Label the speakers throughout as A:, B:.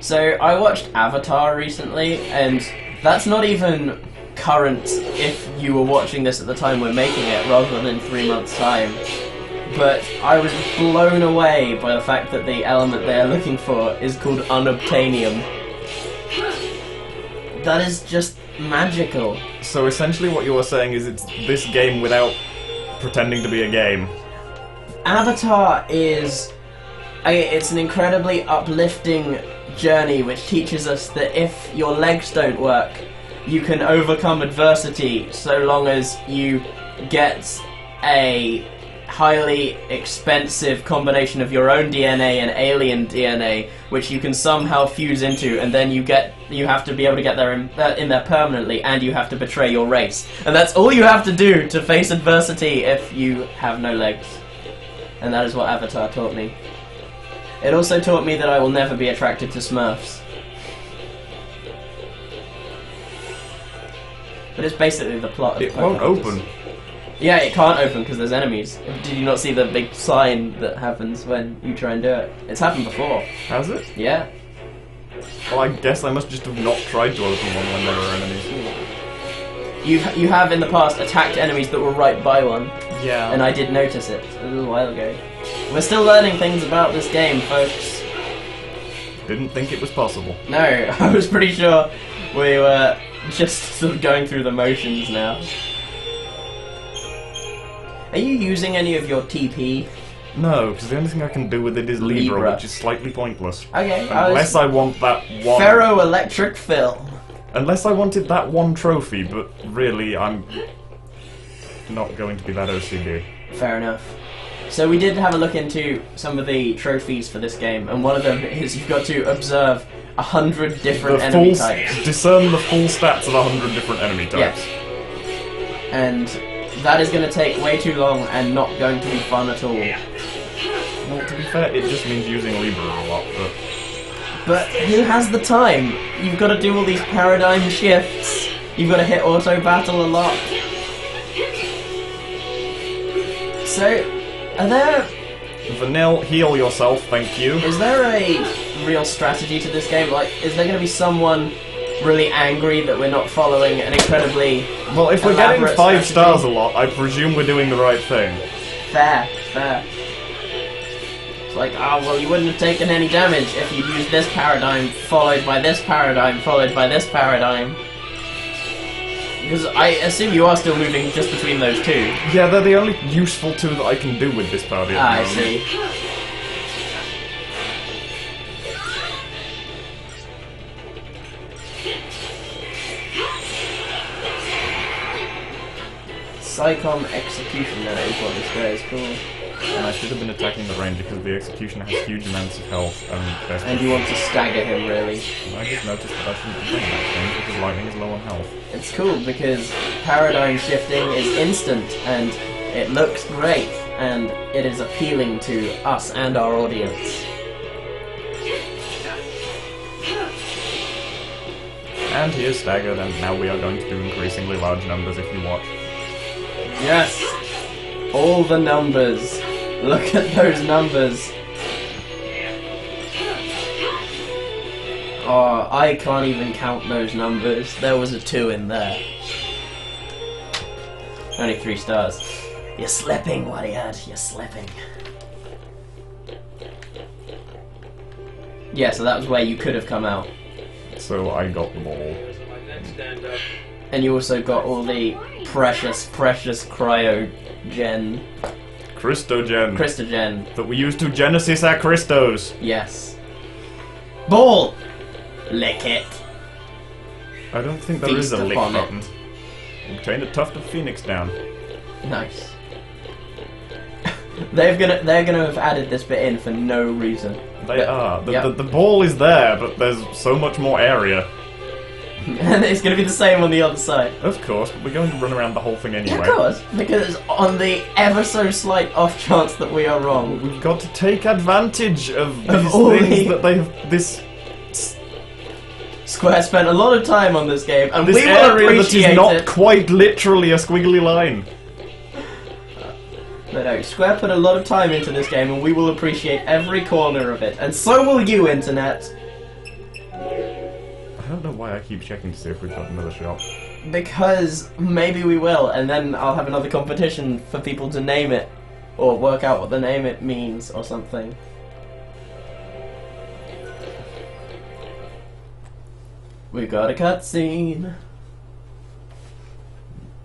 A: So I watched Avatar recently, and that's not even current if you were watching this at the time we're making it, rather than 3 months' time. But I was blown away by the fact that the element they're looking for is called unobtainium. That is just magical.
B: So essentially what you are saying is it's this game without pretending to be a game.
A: Avatar is... it's an incredibly uplifting journey which teaches us that if your legs don't work, you can overcome adversity so long as you get a highly expensive combination of your own DNA and alien DNA, which you can somehow fuse into, and then you have to be able to get there in there permanently, and you have to betray your race. And that's all you have to do to face adversity if you have no legs. And that is what Avatar taught me. It also taught me that I will never be attracted to Smurfs. But it's basically the plot of
B: It won't open.
A: Yeah, it can't open because there's enemies. Did you not see the big sign that happens when you try and do it? It's happened before.
B: Has it?
A: Yeah.
B: Well, I guess I must just have not tried to open one when there were enemies.
A: You have in the past attacked enemies that were right by one.
B: Yeah.
A: And I did notice it a little while ago. We're still learning things about this game, folks.
B: Didn't think it was possible.
A: No, I was pretty sure we were just sort of going through the motions now. Are you using any of your TP?
B: No, because the only thing I can do with it is Libra, which is slightly pointless.
A: Okay,
B: Unless I want that one...
A: Ferroelectric Fill.
B: Unless I wanted that one trophy, but really, I'm not going to be that OCD.
A: Fair enough. So we did have a look into some of the trophies for this game, and one of them is you've got to observe 100 different enemy types.
B: Discern the full stats of 100 different enemy types.
A: Yes. And that is going to take way too long and not going to be fun at all.
B: Well, to be fair, it just means using Libra a lot,
A: But who has the time? You've got to do all these paradigm shifts. You've got to hit auto battle a lot. So, are there...
B: Vanille, heal yourself, thank you.
A: Is there a real strategy to this game? Like, is there going to be someone really angry that we're not following an incredibly
B: Well, if we're getting 5
A: strategy?
B: stars a lot, I presume we're doing the right thing.
A: Fair. It's like, well, you wouldn't have taken any damage if you'd used this paradigm, followed by this paradigm, followed by this paradigm. Because I assume you are still moving just between those two.
B: Yeah, they're the only useful two that I can do with this party.
A: I see. Psychom Executioner is what this guy is called.
B: And I should have been attacking the ranger because the Executioner has huge amounts of health
A: and you want to stagger him, really.
B: I just noticed that I shouldn't be playing that thing because lightning is low on health.
A: It's cool because paradigm shifting is instant and it looks great and it is appealing to us and our audience.
B: And he is staggered, and now we are going to do increasingly large numbers if you watch.
A: Yes! All the numbers. Look at those numbers. Oh, I can't even count those numbers. There was a 2 in there. Only 3 stars. You're slipping, Wadiad. You're slipping. Yeah, so that was where you could have come out.
B: So I got the ball.
A: And you also got all the precious cryogen. Christogen.
B: That we use to genesis our Christos.
A: Yes. Ball! Lick it.
B: I don't think there is a lick button. Obtain a tuft of phoenix down.
A: Nice. They're gonna have added this bit in for no reason.
B: They are. The ball is there, but there's so much more area.
A: And it's going to be the same on the other side.
B: Of course, but we're going to run around the whole thing anyway.
A: Yeah, of course, because on the ever so slight off chance that we are wrong.
B: We've got to take advantage of these things that they have. This
A: Square spent a lot of time on this game, and
B: this
A: we will
B: area
A: appreciate
B: that is not
A: it.
B: quite literally a squiggly line.
A: No, Square put a lot of time into this game, and we will appreciate every corner of it, and so will you, Internet.
B: don't know why I keep checking to see if we've got another shop.
A: Because maybe we will, and then I'll have another competition for people to name it, or work out what the name it means, or something. We got a cutscene.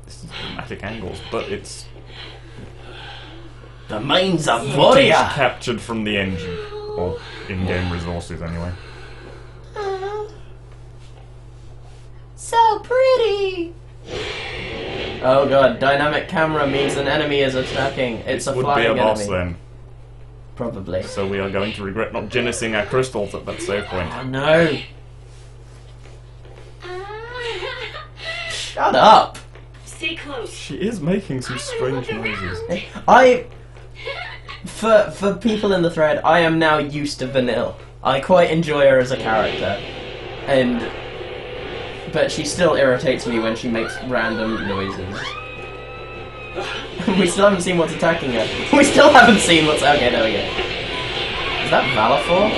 B: This is dramatic angles, but it's
A: The Mines of
B: footage
A: Warrior!
B: captured from the engine, or in-game resources anyway.
A: So pretty! Oh god, dynamic camera means an enemy is attacking. It's a
B: Would be
A: flying
B: a boss
A: enemy.
B: then.
A: Probably.
B: So we are going to regret not ginnising our crystals at that save point.
A: Oh no! Shut up!
C: Stay close.
B: She is making some strange noises.
A: For people in the thread, I am now used to Vanille. I quite enjoy her as a character. But she still irritates me when she makes random noises. We still haven't seen what's attacking her. We still haven't seen what's... Okay, there we go. Is that Valafor?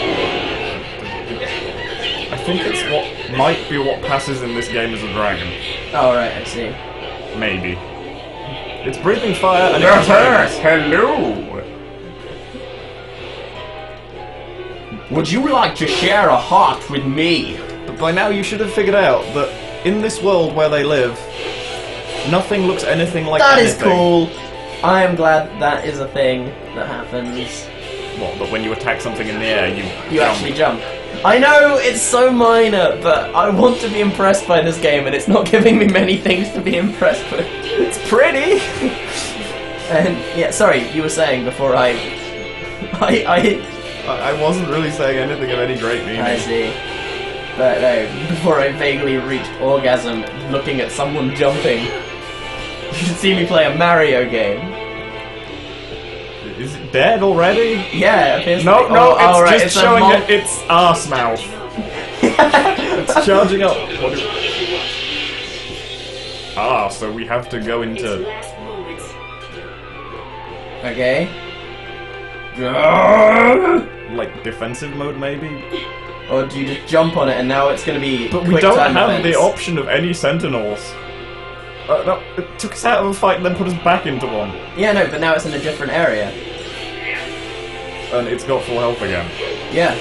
B: I think it's what might be what passes in this game as a dragon.
A: Oh, right, I see.
B: Maybe. It's breathing fire and
A: Yes,
B: hello!
A: Would you like to share a heart with me?
B: But by now you should have figured out that in this world where they live, nothing looks anything like
A: That
B: anything.
A: is cool. I am glad that is a thing that happens.
B: What, that when you attack something in the air, you
A: You
B: jump?
A: actually jump. I know, it's so minor, but I want to be impressed by this game, and it's not giving me many things to be impressed with.
B: It's pretty!
A: And, yeah, sorry, you were saying before I
B: wasn't really saying anything of any great meaning.
A: I see. But no, before I vaguely reached orgasm looking at someone jumping. You should see me play a Mario game.
B: Is it dead already?
A: Yeah, it appears
B: No,
A: to be.
B: no,
A: Oh,
B: it's
A: right,
B: just
A: a
B: showing
A: mul-
B: it its arse mouth. It's charging up. Ah, so we have to go
C: Its
B: into...
C: last moments.
A: Okay.
B: like, defensive mode, maybe?
A: Or do you just jump on it and now it's gonna be
B: But we
A: quick
B: don't
A: time
B: have
A: events?
B: the option of any sentinels. No, it took us out of a fight and then put us back into one.
A: Yeah, no, but now it's in a different area.
B: And it's got full health again.
A: Yeah.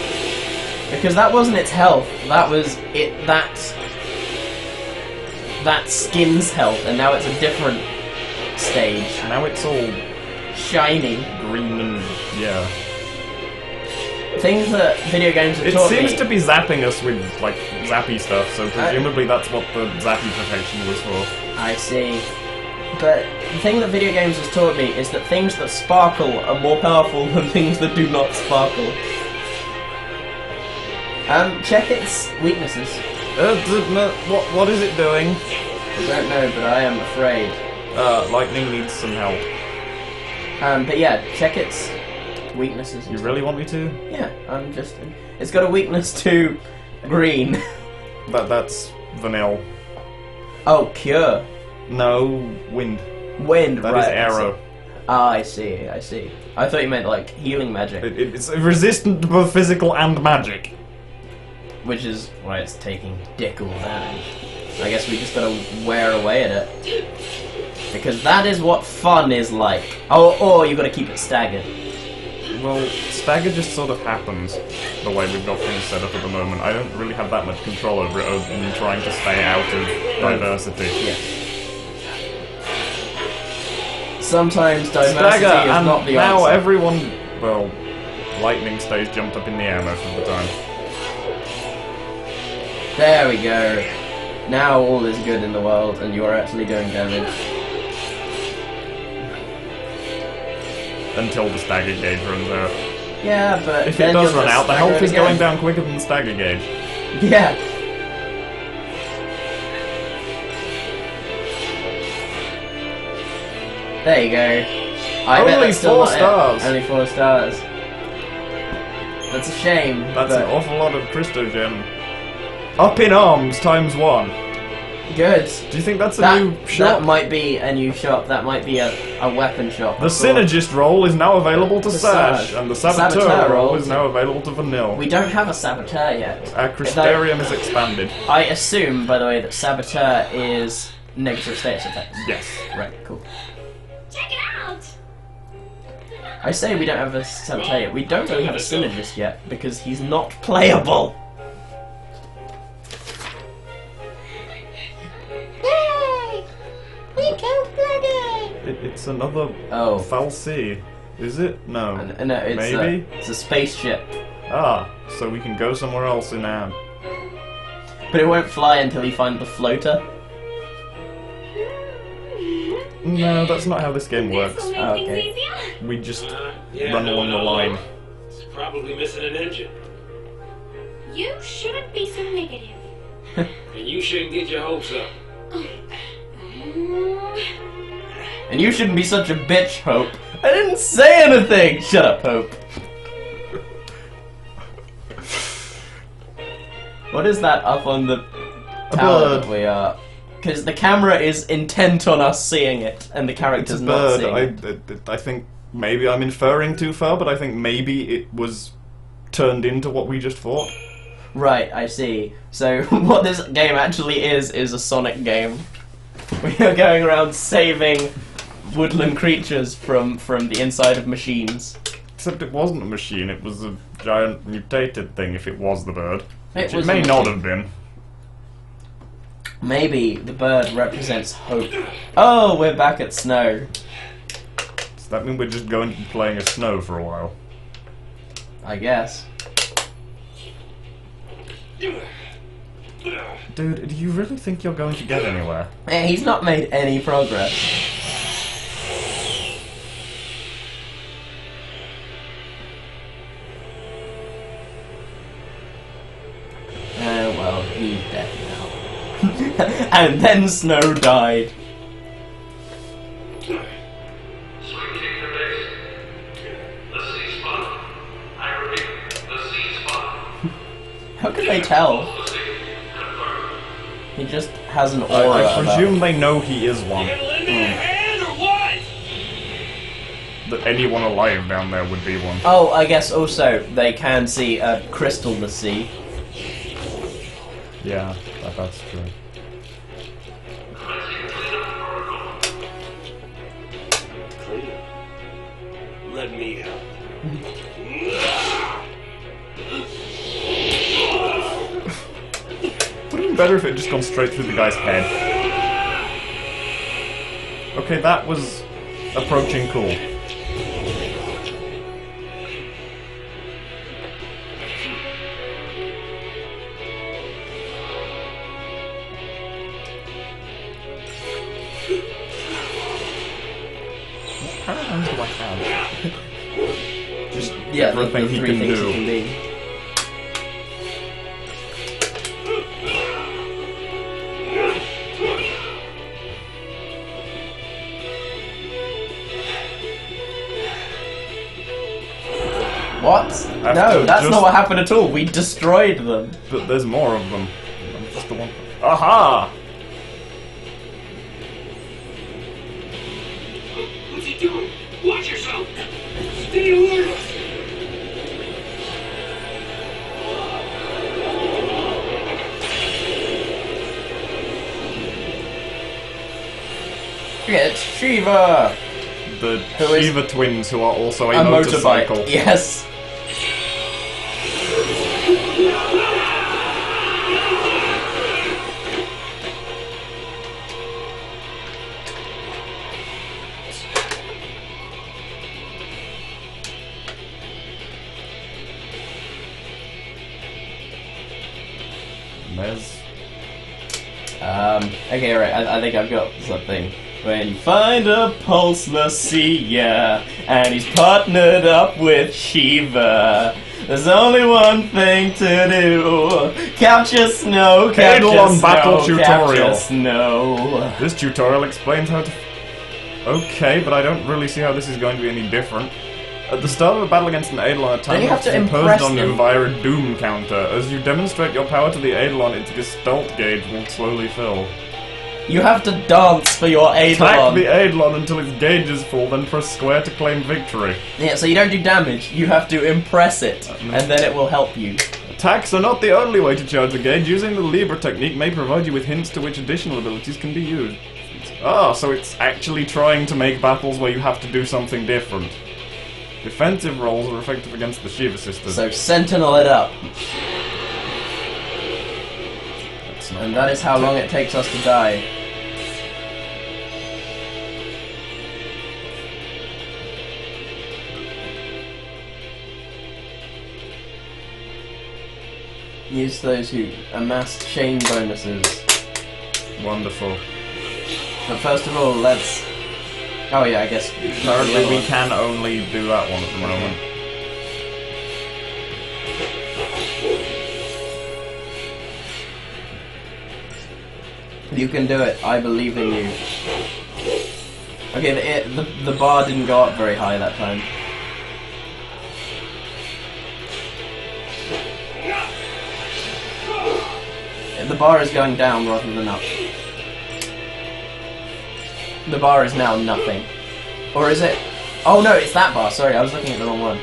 A: Because that wasn't its health, that was that skin's health, and now it's a different stage.
B: Now it's all
A: Shiny.
B: green and... yeah.
A: Things that video games have
B: It
A: taught
B: seems
A: me.
B: to be zapping us with, like, zappy stuff, so presumably that's what the zappy protection was for.
A: I see. But the thing that video games has taught me is that things that sparkle are more powerful than things that do not sparkle. Check its weaknesses.
B: What is it doing?
A: I don't know, but I am afraid.
B: Lightning needs some help.
A: But yeah, check its weaknesses.
B: You really want me to?
A: Yeah, I'm just... It's got a weakness to green.
B: That's vanilla.
A: Oh, cure.
B: No, wind.
A: Wind,
B: That
A: right.
B: is arrow.
A: Ah, I see, I see. I thought you meant, like, healing magic.
B: It's resistant to both physical and magic.
A: Which is why it's taking dick all damage. I guess we just gotta wear away at it. Because that is what fun is like. Oh, or you gotta keep it staggered.
B: Well, stagger just sort of happens the way we've got things set up at the moment. I don't really have that much control over it other than trying to stay out of diversity.
A: Yeah. Sometimes diversity
B: Stagger,
A: is
B: and
A: not the
B: now
A: answer.
B: everyone... well, lightning stays jumped up in the air most of the time.
A: There we go. Now all is good in the world, and you are actually doing damage.
B: Until the stagger gauge runs out.
A: Yeah, but
B: If
A: then
B: it does
A: you'll
B: run
A: just
B: out, the
A: stagger
B: health
A: it
B: is
A: again.
B: going down quicker than the stagger gauge.
A: Yeah. There you go. I bet
B: Only
A: that's still
B: 4
A: not it.
B: stars.
A: Only 4 stars. That's a shame.
B: That's
A: but
B: an awful lot of Christo Gem. Up in arms ×1.
A: Good.
B: Do you think that's a new shop?
A: That might be a new shop. That might be a weapon shop.
B: The Synergist roll is now available to Sash, and the Saboteur roll is now available to Vanille.
A: We don't have a Saboteur yet.
B: Our Crystarium is expanded.
A: I assume, by the way, that Saboteur is negative status effects.
B: Yes.
A: Right, cool.
C: Check it out!
A: I say we don't have a Saboteur yet. We don't really have a Synergist yet, because he's not playable.
C: Yay! We killed Dragon!
B: It's another
A: Oh.
B: Fal'Cie. Is it? No.
A: No, it's
B: Maybe?
A: it's a spaceship.
B: Ah, so we can go somewhere else in Am.
A: But it won't fly until you find the floater.
B: No, that's not how this game works.
C: This'll make
A: Oh,
C: things
A: okay.
C: easier.
B: We just
D: Yeah,
B: run
D: no,
B: along the
D: no,
B: line.
D: It's probably missing an engine.
C: You shouldn't be so negative.
D: And you shouldn't get your hopes up.
A: And you shouldn't be such a bitch, Hope. I didn't say anything! Shut up, Hope. What is that up on the tower
B: bird.
A: that we are? Because the camera is intent on us seeing it, and the
B: It's
A: character's
B: a
A: not seeing it.
B: bird. I think maybe I'm inferring too far, but I think maybe it was turned into what we just fought.
A: Right, I see. So what this game actually is a Sonic game. We are going around saving woodland creatures from the inside of machines.
B: Except it wasn't a machine, it was a giant mutated thing if it was the bird.
A: It
B: Which
A: was
B: it may
A: a
B: not
A: machine.
B: have been.
A: Maybe the bird represents hope. Oh, we're back at snow.
B: Does that mean we're just going to be playing as Snow for a while?
A: I guess.
B: Dude, do you really think you're going to get anywhere?
A: Man, he's not made any progress. Well, he's dead now. And then Snow died.
E: Swing kick to base. The C spot. I repeat, the C spot.
A: How could they tell?
E: Confirmed.
A: He just has an aura.
B: I
A: about
B: presume they know he is one.
D: You gonna lend me a hand or what?
B: That anyone alive down there would be one.
A: Oh, I guess also they can see a crystal to see.
B: Yeah, that's true.
D: Clear. Let me help.
B: Would have been better if it had just gone straight through the guy's head. Okay, that was approaching cool. What paradigms do I have? Just
A: Yeah,
B: everything
A: the
B: he
A: three
B: can
A: things
B: do.
A: he can be. What?
B: After
A: No, that's
B: just-
A: not what happened at all. We destroyed them.
B: But there's more of them. I'm just the one. Aha!
D: What's he doing? Watch yourself! Stay alert!
A: It's Shiva!
B: The
A: Who is-
B: Shiva twins, who are also a,
A: A
B: motorcycle.
A: motorbike. Yes.
B: And there's
A: Okay, right, I think I've got something. When you find a pulseless seer, and he's partnered up with Shiva, there's only one thing to do. Capture Snow, capture
B: Eidolon battle
A: Snow,
B: tutorial.
A: capture Snow.
B: this tutorial explains how to. Okay, but I don't really see how this is going to be any different. At the start of a battle against an Eidolon, a
A: Then you
B: time
A: have to
B: is imposed
A: impress
B: on you
A: them.
B: via a doom counter. As you demonstrate your power to the Eidolon, its gestalt gauge will slowly fill.
A: You have to dance for your
B: Attack the
A: Eidolon.
B: Eidolon until its gauge is full, then press square to claim victory.
A: Yeah, so you don't do damage. You have to impress it, and then it will help you.
B: Attacks are not the only way to charge the gauge. Using the Libra technique may provide you with hints to which additional abilities can be used. Ah, so it's actually trying to make battles where you have to do something different. Defensive rolls are effective against the Shiva sisters.
A: So sentinel it up.
B: That's not
A: And that is how long it takes us to die. Use those who amassed chain bonuses.
B: wonderful.
A: But first of all, let's... Oh yeah, I guess...
B: Currently we can only do that one at the moment.
A: You can do it. I believe in you. Okay, the bar didn't go up very high that time. The bar is going down rather than up. The bar is now nothing. Or is it? Oh no, it's that bar. Sorry, I was looking at the wrong one.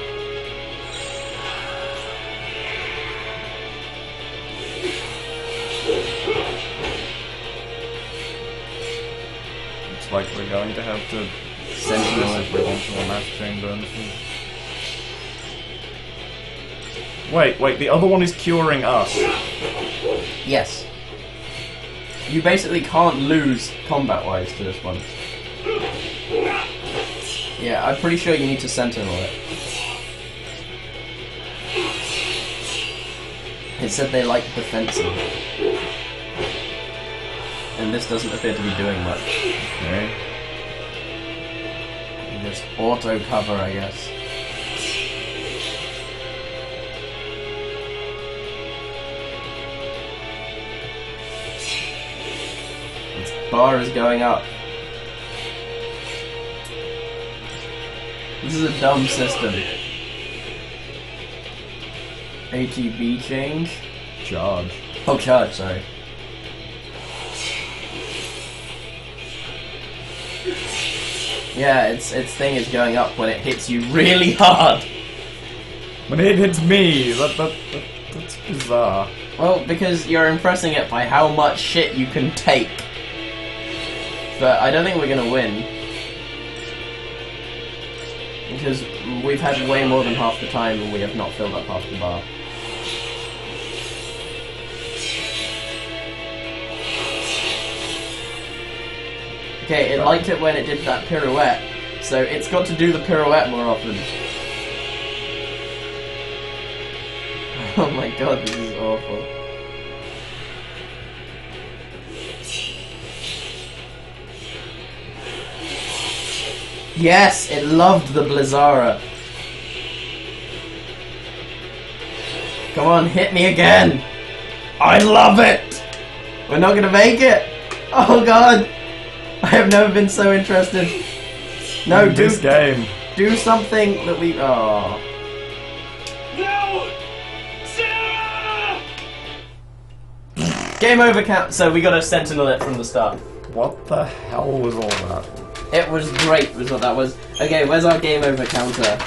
B: Looks like we're going to have to
A: Sentinel
B: if we want more mass chain bonuses. Wait, the other one is curing us.
A: Yes. You basically can't lose combat-wise to this one. Yeah, I'm pretty sure you need to sentinel it. It said they like defensive. And this doesn't appear to be doing much.
B: Okay.
A: Just auto-cover, I guess. Bar is going up. This is a dumb system. ATB change?
B: Charge.
A: Oh, charge, sorry. Yeah, its thing is going up when it hits you really hard.
B: When it hits me, that's bizarre.
A: Well, because you're impressing it by how much shit you can take. But I don't think we're gonna win. Because we've had way more than half the time and we have not filled up half the bar. Okay, it liked it when it did that pirouette, so it's got to do the pirouette more often. Oh my god, this is awful. Yes, it loved the Blizzara. Come on, hit me again. I love it. We're not gonna make it. Oh god. I have never been so interested. No,
B: In this game.
A: do something that we... Oh.
D: No! Sarah!
A: Game over count. So we got to sentinel it from the start.
B: What the hell was all that?
A: It was great, was what that was. Okay, where's our game over counter?